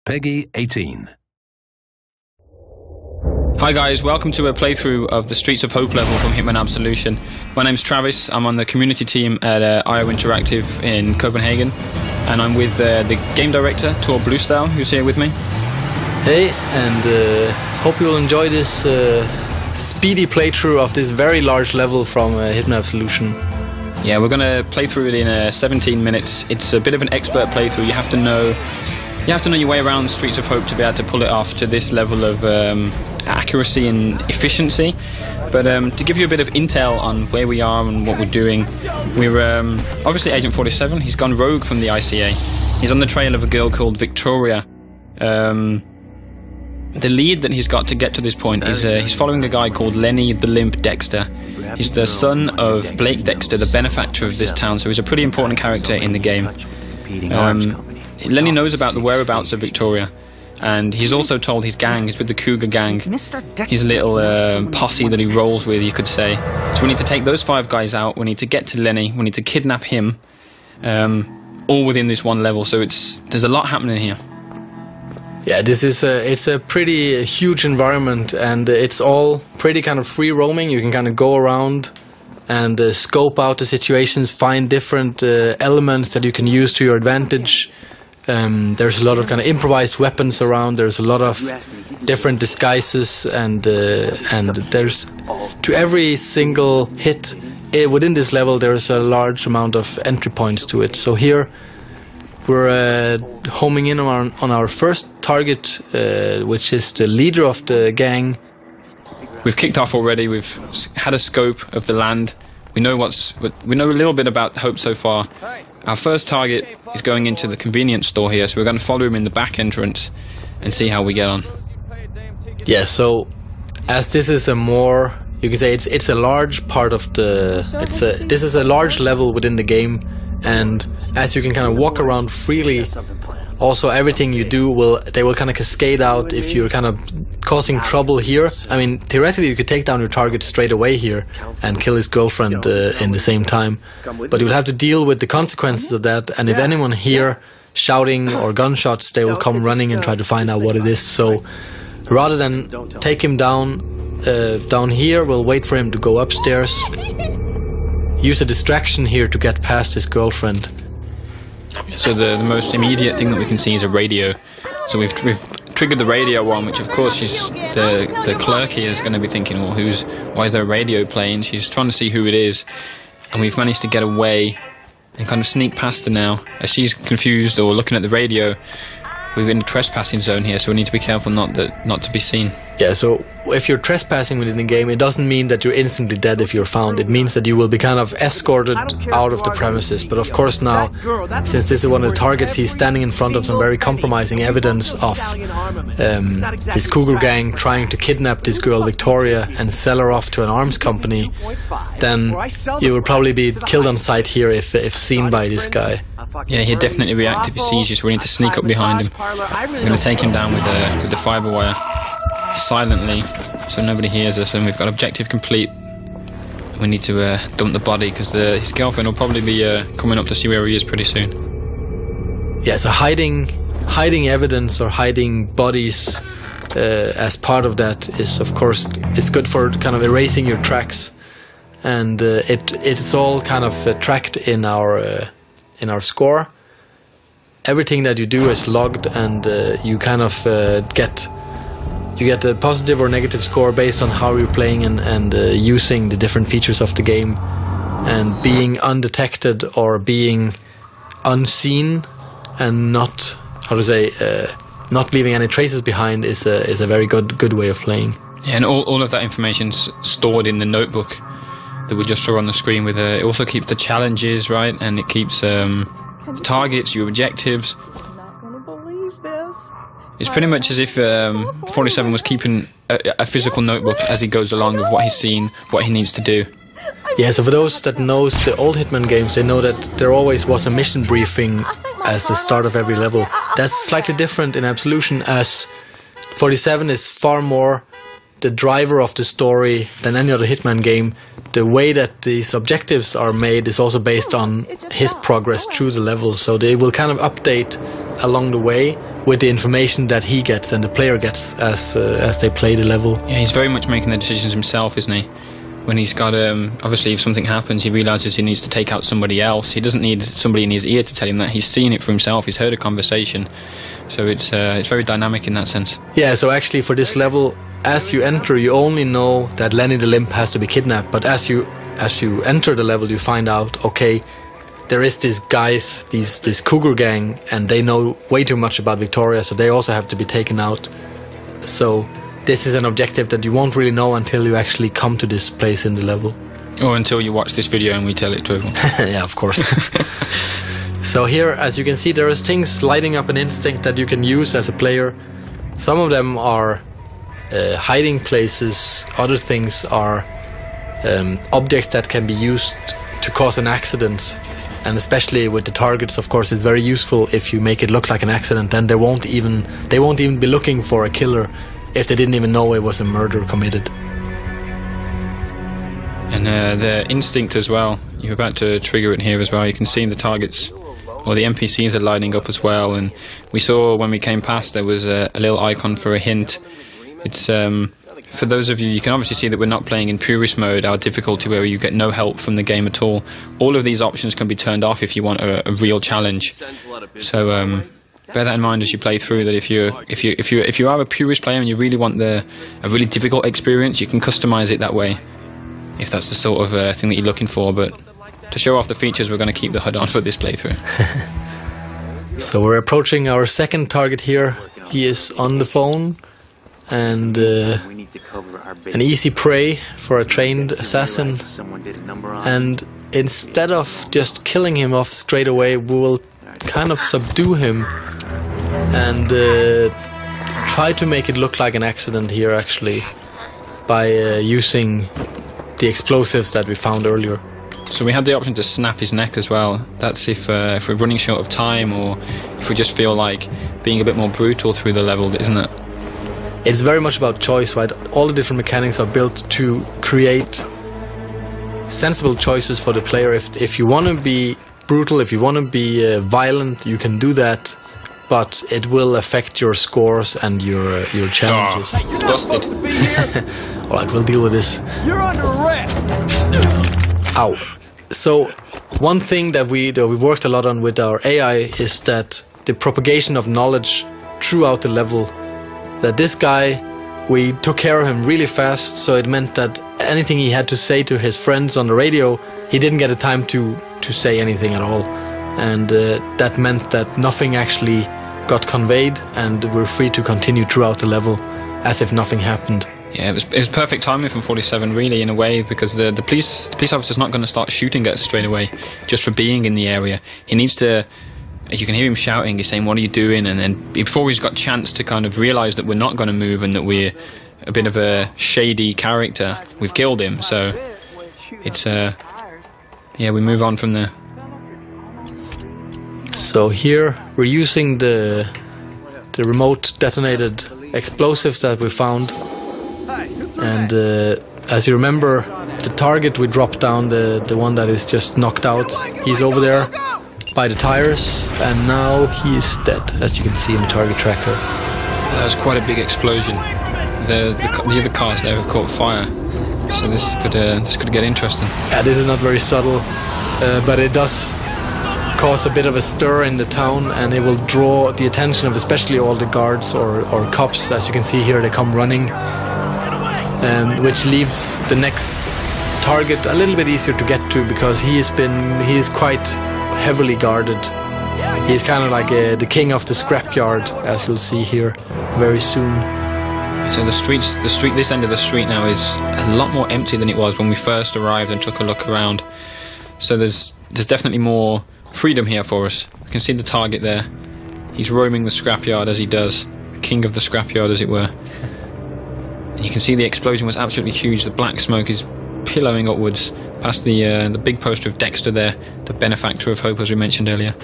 Peggy 18. Hi guys, welcome to a playthrough of the Streets of Hope level from Hitman Absolution. My name's Travis, I'm on the community team at IO Interactive in Copenhagen, and I'm with the game director, Tor Bluestyle, who's here with me. Hey, and hope you will enjoy this speedy playthrough of this very large level from Hitman Absolution. Yeah, we're going to play through it in 17 minutes. It's a bit of an expert playthrough. You have to know your way around Streets of Hope to be able to pull it off to this level of accuracy and efficiency. But to give you a bit of intel on where we are and what we're doing, we're obviously Agent 47. He's gone rogue from the ICA. He's on the trail of a girl called Victoria. The lead that he's got to get to this point is he's following a guy called Lenny the Limp Dexter. He's the son of Blake Dexter, the benefactor of this town, so he's a pretty important character in the game. Lenny knows about the whereabouts of Victoria, and he's also told his gang, he's with the Cougar gang, his little posse that he rolls with, you could say. So we need to take those 5 guys out, we need to get to Lenny, we need to kidnap him, all within this one level, so there's a lot happening here. Yeah, it's a pretty huge environment, and it's all pretty kind of free roaming. You can kind of go around and scope out the situations, find different elements that you can use to your advantage. There's a lot of kind of improvised weapons around. There's a lot of different disguises, and there's to every single hit within this level there's a large amount of entry points to it. So here we're homing in on our first target, which is the leader of the gang. We've kicked off already. We've had a scope of the land. We know a little bit about Hope so far. Our first target is going into the convenience store here, so we're going to follow him in the back entrance and see how we get on. Yeah, so as this is a more, you can say it's a large part of this is a large level within the game, and as you can kind of walk around freely, also everything you do they will kind of cascade out if you're kind of causing trouble here. I mean, theoretically you could take down your target straight away here and kill his girlfriend in the same time, but you'll have to deal with the consequences of that, and if anyone here shouting or gunshots, they will come running and try to find out what it is. So rather than take him down here, we'll wait for him to go upstairs, use a distraction here to get past his girlfriend. So the most immediate thing that we can see is a radio. So we've triggered the radio on, which of course the clerk here is going to be thinking, well, why is there a radio playing? She's trying to see who it is, and we've managed to get away and kind of sneak past her now. As she's confused or looking at the radio, we're in the trespassing zone here, so we need to be careful not to be seen. Yeah, so if you're trespassing within the game, it doesn't mean that you're instantly dead if you're found. It means that you will be kind of escorted out of the premises. But of course now, since this is one of the targets, he's standing in front of some very compromising evidence of this Cougar gang trying to kidnap this girl Victoria and sell her off to an arms company. Then you will probably be killed on sight here if seen by this guy. Yeah, he'd definitely react if he sees you, so we need to sneak up behind him. We're going to take him down with the fibre wire silently, so nobody hears us, and we've got objective complete. We need to dump the body, because his girlfriend will probably be coming up to see where he is pretty soon. Yeah, so hiding evidence or hiding bodies as part of that is, of course, it's good for kind of erasing your tracks, and it's all kind of tracked in our score. Everything that you do is logged, and you kind of get a positive or negative score based on how you're playing and using the different features of the game. And being undetected or being unseen and not leaving any traces behind is a very good way of playing. Yeah, and all of that information's stored in the notebook that we just saw on the screen. It also keeps the challenges, right, and it keeps the targets, your objectives. It's pretty much as if 47 was keeping a physical notebook as he goes along of what he's seen, what he needs to do. Yeah, so for those that knows the old Hitman games, they know that there always was a mission briefing as the start of every level. That's slightly different in Absolution, as 47 is far more the driver of the story than any other Hitman game. The way that these objectives are made is also based on his progress through the level, so they will kind of update along the way, with the information that he gets and the player gets as they play the level. Yeah, he's very much making the decisions himself, isn't he? When he's got, obviously if something happens, he realises he needs to take out somebody else. He doesn't need somebody in his ear to tell him that. He's seen it for himself, he's heard a conversation. So it's very dynamic in that sense. Yeah, so actually for this level, as you enter, you only know that Lenny the Limp has to be kidnapped. But as you enter the level, you find out, okay, there is these guys, this cougar gang, and they know way too much about Victoria, so they also have to be taken out. So this is an objective that you won't really know until you actually come to this place in the level. Or until you watch this video and we tell it to everyone. Yeah, of course. So here, as you can see, there is things lighting up an instinct that you can use as a player. Some of them are hiding places, other things are objects that can be used to cause an accident. And especially with the targets, of course, it's very useful if you make it look like an accident. Then they won't even be looking for a killer if they didn't even know it was a murder committed. And the instinct as well, you're about to trigger it here as well. You can see the targets, or the NPCs are lighting up as well. And we saw when we came past there was a little icon for a hint. It's for those of you, you can obviously see that we're not playing in purist mode, our difficulty where you get no help from the game at all. All of these options can be turned off if you want a real challenge. So bear that in mind as you play through. That if you are a purist player and you really want a really difficult experience, you can customize it that way, if that's the sort of thing that you're looking for. But to show off the features, we're going to keep the HUD on for this playthrough. So we're approaching our second target here. He is on the phone, and an easy prey for a trained assassin. And instead of just killing him off straight away, we will kind of subdue him and try to make it look like an accident here, actually, by using the explosives that we found earlier. So we had the option to snap his neck as well. That's if we're running short of time, or if we just feel like being a bit more brutal through the level, isn't it? It's very much about choice, right? All the different mechanics are built to create sensible choices for the player. If you want to be brutal, if you want to be violent, you can do that, but it will affect your scores and your challenges. Oh, busted. Alright, we'll deal with this. You're under arrest. Ow. So one thing that we worked a lot on with our AI is that the propagation of knowledge throughout the level. That this guy, we took care of him really fast, so it meant that anything he had to say to his friends on the radio, he didn't get the time to say anything at all. And that meant that nothing actually got conveyed, and we're free to continue throughout the level as if nothing happened. Yeah, it was perfect timing from 47, really, in a way, because the police officer's not going to start shooting at us straight away just for being in the area. He needs to. You can hear him shouting, he's saying, "What are you doing?" And then before he's got a chance to kind of realise that we're not going to move and that we're a bit of a shady character, we've killed him. So it's yeah, we move on from there. So here we're using the remote detonated explosives that we found, and as you remember, the target we dropped down, the one that is just knocked out, he's over there by the tires, and now he is dead, as you can see in the target tracker. That was quite a big explosion. The other cars there have caught fire, so this could get interesting. Yeah, this is not very subtle, but it does cause a bit of a stir in the town, and it will draw the attention of especially all the guards or cops. As you can see here, they come running, which leaves the next target a little bit easier to get to, because he is quite heavily guarded. He's kind of like the king of the scrapyard, as you'll see here very soon. So this end of the street now is a lot more empty than it was when we first arrived and took a look around. So there's definitely more freedom here for us. We can see the target there. He's roaming the scrapyard as he does, king of the scrapyard, as it were. And you can see the explosion was absolutely huge. The black smoke is pillowing upwards past the big poster of Dexter there, the benefactor of hope, as we mentioned earlier.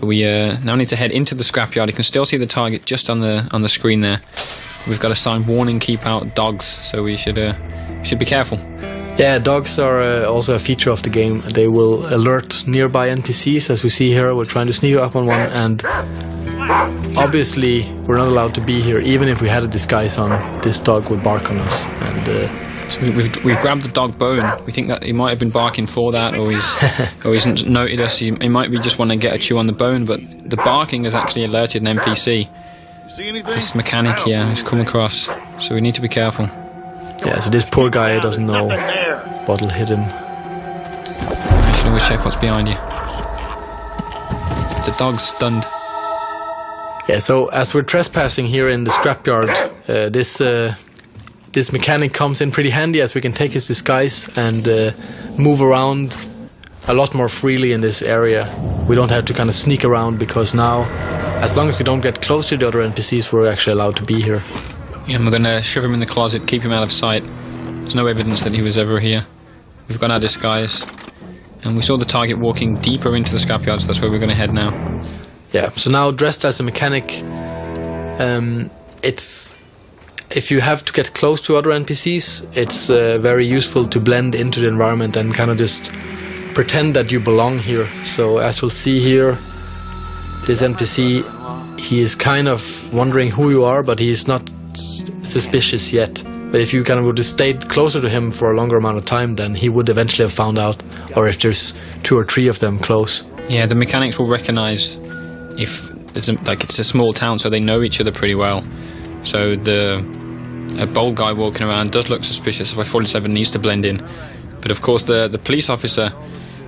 But we now need to head into the scrapyard. You can still see the target just on the screen there. We've got a sign, "Warning, keep out dogs," so we should be careful. Yeah, dogs are also a feature of the game. They will alert nearby NPCs, as we see here. We're trying to sneak up on one, and obviously we're not allowed to be here. Even if we had a disguise on, this dog would bark on us. And so we've grabbed the dog bone. We think that he might have been barking for that, or he's noted us. He might be just want to get a chew on the bone, but the barking has actually alerted an NPC. This mechanic here has come across, so we need to be careful. Yeah, so this poor guy doesn't know what'll hit him. I should always check what's behind you. The dog's stunned. Yeah, so as we're trespassing here in the scrapyard, this mechanic comes in pretty handy, as we can take his disguise and move around a lot more freely in this area. We don't have to kind of sneak around, because now, as long as we don't get close to the other NPCs, we're actually allowed to be here. Yeah, and we're going to shove him in the closet, keep him out of sight. There's no evidence that he was ever here. We've got our disguise. And we saw the target walking deeper into the scrapyard, so that's where we're going to head now. Yeah, so now dressed as a mechanic, if you have to get close to other NPCs, it's very useful to blend into the environment and kind of just pretend that you belong here. So as we'll see here, this NPC, he is kind of wondering who you are, but he's not suspicious yet. But if you kind of would have stayed closer to him for a longer amount of time, then he would eventually have found out, or if there's 2 or 3 of them close. Yeah, the mechanics will recognize if it's a small town, so they know each other pretty well. So a bold guy walking around does look suspicious. Why 47 needs to blend in. But of course the police officer,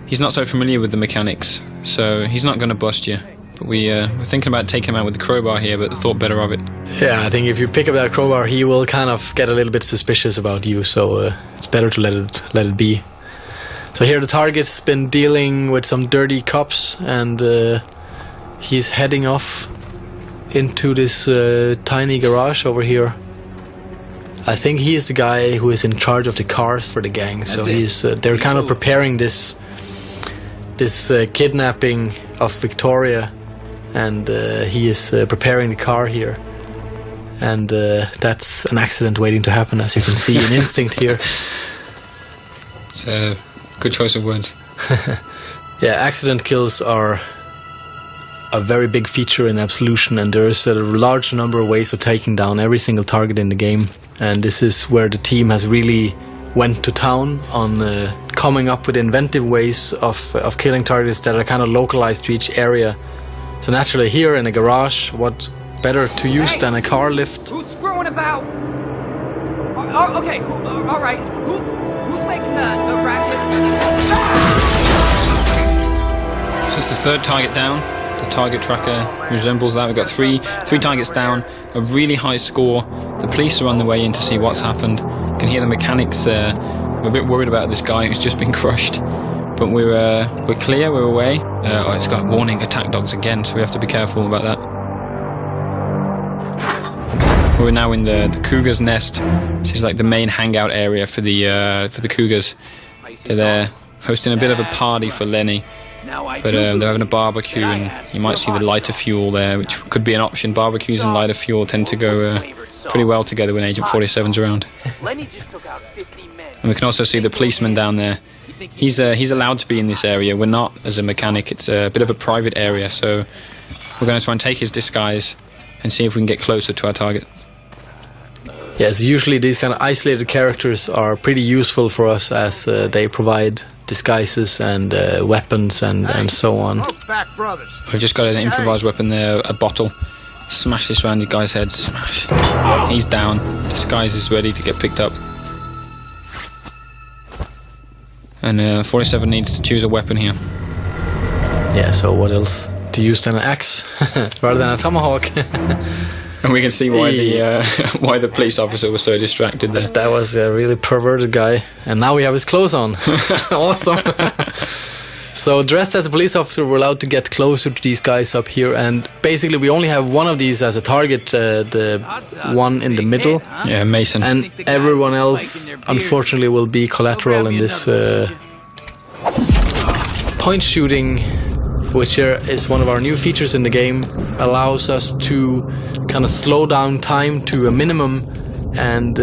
he's not so familiar with the mechanics, so he's not going to bust you. But we're thinking about taking him out with the crowbar here, but thought better of it. Yeah, I think if you pick up that crowbar, he will kind of get a little bit suspicious about you, so it's better to let it be. So here the target's been dealing with some dirty cops, and he's heading off into this tiny garage over here. I think he is the guy who is in charge of the cars for the gang. So they're kind of preparing this kidnapping of Victoria, and he is preparing the car here. And that's an accident waiting to happen, as you can see in Instinct here. It's a good choice of words. Yeah, accident kills are a very big feature in Absolution, and there's a large number of ways of taking down every single target in the game. And this is where the team has really went to town on coming up with inventive ways of killing targets that are kind of localized to each area. So naturally here in a garage, what better to use than a car lift? Who's screwing about? Okay, all right. Who's making the racket? So it's the 3rd target down. The target tracker resembles that. We've got three targets down, a really high score. The police are on the way in to see what's happened. You can hear the mechanics. We're a bit worried about this guy who's just been crushed, but we're clear. We're away. Oh, it's got warning attack dogs again, so we have to be careful about that. We're now in the cougar's nest. This is like the main hangout area for the cougars. They're there hosting a bit of a party for Lenny. But they're having a barbecue, and you might see the lighter fuel there, which could be an option. Barbecues and lighter fuel tend to go pretty well together when Agent 47's around. And we can also see the policeman down there. He's allowed to be in this area. We're not, as a mechanic. It's a bit of a private area, so we're going to try and take his disguise and see if we can get closer to our target. Yes, usually these kind of isolated characters are pretty useful for us, as they provide disguises and weapons and so on. We've just got an improvised weapon there, a bottle. Smash this around the guy's head. Smash. He's down. Disguise is ready to get picked up. And 47 needs to choose a weapon here. Yeah, so what else to use than an axe rather than a tomahawk? And we can see why why the police officer was so distracted there. That was a really perverted guy. And now we have his clothes on. Awesome. So dressed as a police officer, we're allowed to get closer to these guys up here. And basically we only have one of these as a target, the one in the middle. Yeah, Mason. And everyone else, unfortunately, will be collateral in this point shooting, which is one of our new features in the game. Allows us to kind of slow down time to a minimum, and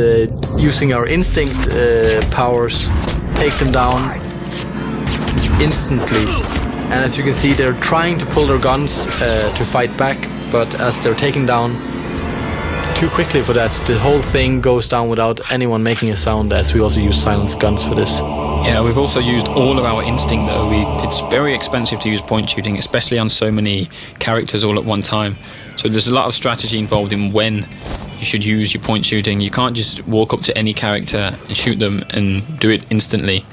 using our instinct powers, take them down instantly. And as you can see, they're trying to pull their guns to fight back, but as they're taken down too quickly for that, the whole thing goes down without anyone making a sound, as we also use silenced guns for this. Yeah, we've also used all of our instinct though. It's very expensive to use point shooting, especially on so many characters all at one time. So there's a lot of strategy involved in when you should use your point shooting. You can't just walk up to any character and shoot them and do it instantly.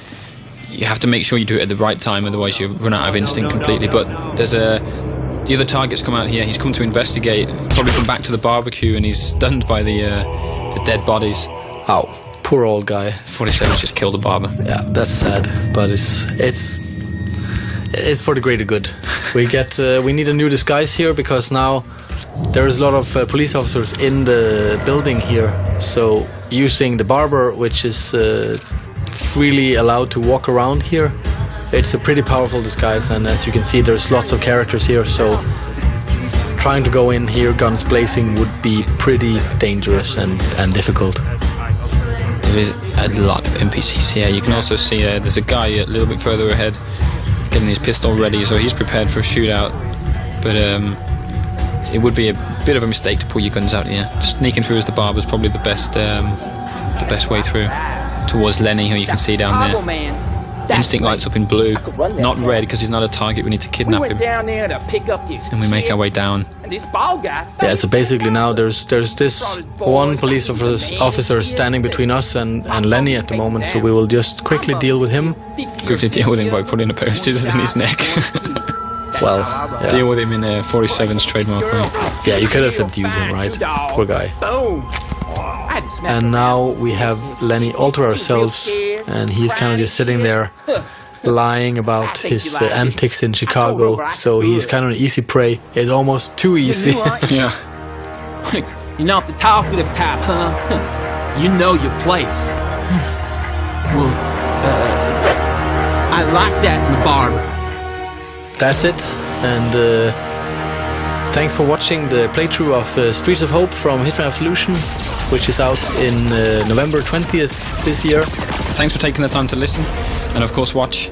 You have to make sure you do it at the right time, otherwise you run out of instinct completely. But there's the other target's come out here. He's come to investigate, probably come back to the barbecue, and he's stunned by the dead bodies. Ow, poor old guy. 47's just killed the barber. Yeah, that's sad, but it's for the greater good. We need a new disguise here, because now there's a lot of police officers in the building here. So using the barber, which is freely allowed to walk around here, it's a pretty powerful disguise. And as you can see, there's lots of characters here, so trying to go in here guns blazing would be pretty dangerous and difficult. There is a lot of NPCs here. You can also see there's a guy a little bit further ahead getting his pistol ready, so he's prepared for a shootout. But it would be a bit of a mistake to pull your guns out here. Sneaking through as the barber is probably the best way through. Towards Lenny, who you can see down there. Instinct lights up in blue, not red because he's not a target. We need to kidnap him. And we make our way down. Yeah, so basically now there's this one police officer standing between us and Lenny at the moment, so we will just quickly deal with him. Quickly deal with him by putting a pair of scissors in his neck. Well, yeah. Deal with him in 47's trademark way. Yeah, you could have subdued him, right? Poor guy. And now we have Lenny all to ourselves, and he's kind of just sitting there lying about his antics in Chicago, so he's kind of an easy prey. It's almost too easy. Yeah. You're not the talkative type, huh? You know your place. Well, I like that in the barber. That's it, and thanks for watching the playthrough of Streets of Hope from Hitman Absolution, which is out in November 20th this year. Thanks for taking the time to listen, and of course watch